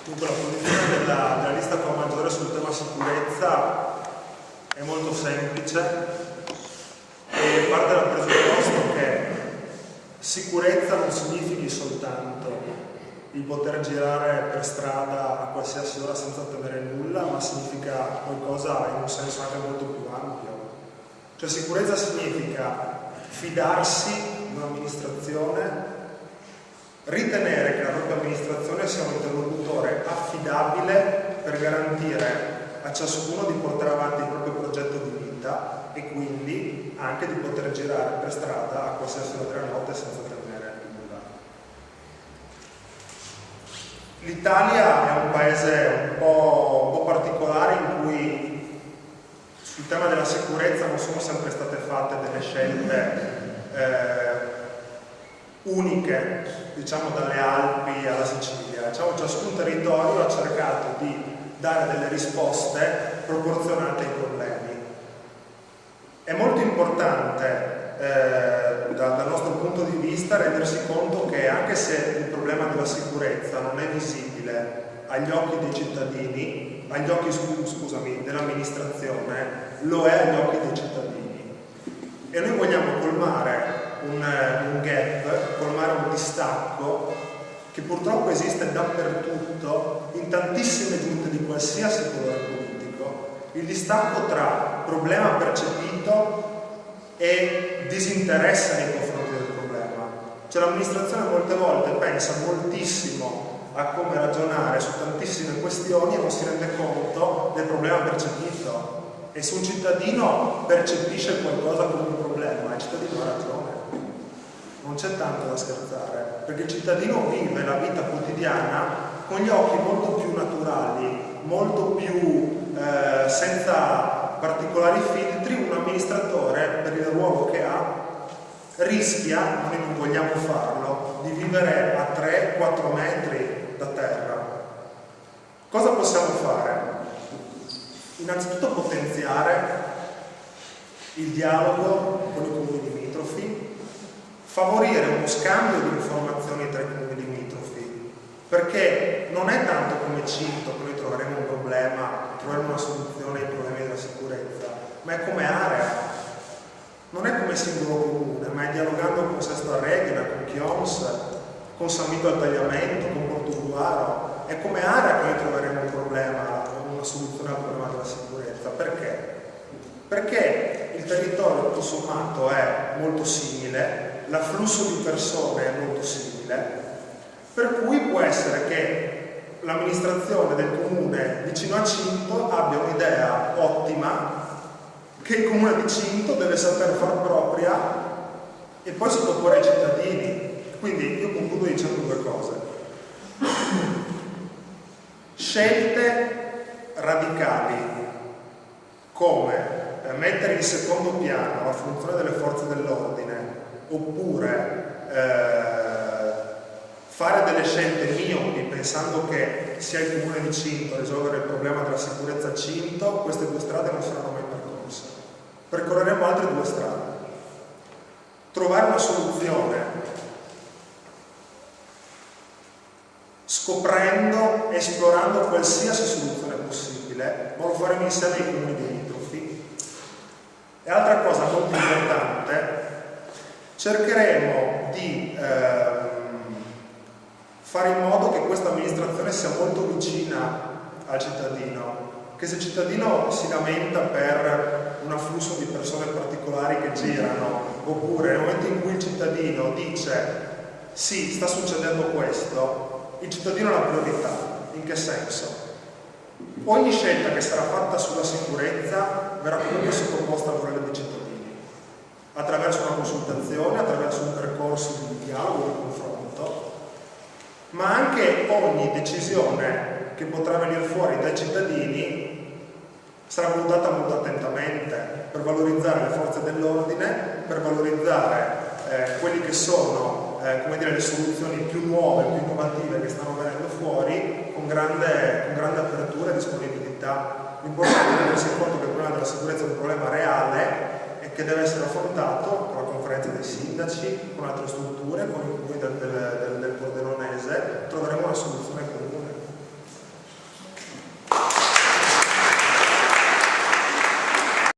Dunque la posizione della lista con maggiore sul tema sicurezza è molto semplice e parte dal presupposto che sicurezza non significhi soltanto il poter girare per strada a qualsiasi ora senza temere nulla, ma significa qualcosa in un senso anche molto più ampio. Cioè sicurezza significa fidarsi di un'amministrazione, ritenere che la propria amministrazione sia un interlocutore affidabile per garantire a ciascuno di portare avanti il proprio progetto di vita e quindi anche di poter girare per strada a qualsiasi ora della notte senza temere nulla. L'Italia è un paese un po' particolare in cui sul tema della sicurezza non sono sempre state fatte delle scelte uniche, diciamo dalle Alpi alla Sicilia. Diciamo, ciascun territorio ha cercato di dare delle risposte proporzionate ai problemi. È molto importante dal nostro punto di vista rendersi conto che anche se il problema della sicurezza non è visibile agli occhi dei cittadini, agli occhi dell'amministrazione, lo è agli occhi dei cittadini. E noi vogliamo colmare un gap, colmare un distacco che purtroppo esiste dappertutto, in tantissime giunte di qualsiasi colore politico, il distacco tra problema percepito e disinteresse nei confronti del problema. Cioè l'amministrazione molte volte pensa moltissimo a come ragionare su tantissime questioni e non si rende conto del problema percepito. E se un cittadino percepisce qualcosa come un problema, il cittadino ha ragione. Non c'è tanto da scherzare, perché il cittadino vive la vita quotidiana con gli occhi molto più naturali, molto più senza particolari filtri. Un amministratore, per il ruolo che ha, rischia, noi non vogliamo farlo, di vivere a 3-4 metri da terra. Cosa possiamo fare? Innanzitutto potenziare il dialogo con i comuni limitrofi, favorire uno scambio di informazioni tra i comuni limitrofi, perché non è tanto come Cinto che noi troveremo un problema, troveremo una soluzione ai problemi della sicurezza, ma è come area. Non è come singolo comune, ma è dialogando con Sesto Arredina, con Chioms, con San Vito al Tagliamento, con Portogruaro. È come area che noi troveremo un problema, una soluzione al problema della sicurezza. Perché? Perché il territorio tutto sommato è molto simile, l'afflusso di persone è molto simile, per cui può essere che l'amministrazione del comune vicino a Cinto abbia un'idea ottima che il comune di Cinto deve saper far propria e poi sottoporre ai cittadini. Quindi io concludo dicendo due cose. Scelte radicali come mettere in secondo piano la funzione delle forze dell'ordine oppure fare delle scelte miopi pensando che sia il comune di Cinto a risolvere il problema della sicurezza a Cinto, queste due strade non saranno mai percorse. Percorreremo altre due strade. Trovare una soluzione scoprendo, esplorando qualsiasi soluzione possibile, ma lo faremo insieme ai comuni limitrofi. E altra cosa molto importante, cercheremo di fare in modo che questa amministrazione sia molto vicina al cittadino, che se il cittadino si lamenta per un afflusso di persone particolari che girano, oppure nel momento in cui il cittadino dice sì, sta succedendo questo, il cittadino ha la priorità. In che senso? Ogni scelta che sarà fatta sulla sicurezza verrà comunque sottoposta al volere dei cittadini, attraverso una consultazione, attraverso un percorso di dialogo, di confronto, ma anche ogni decisione che potrà venire fuori dai cittadini sarà valutata molto attentamente per valorizzare le forze dell'ordine, per valorizzare quelli che sono le soluzioni più nuove, più innovative che stanno venendo fuori con grande apertura e disponibilità. L'importante è rendersi conto che il problema della sicurezza è un problema reale e che deve essere affrontato con la conferenza dei sindaci, con altre strutture, con i comuni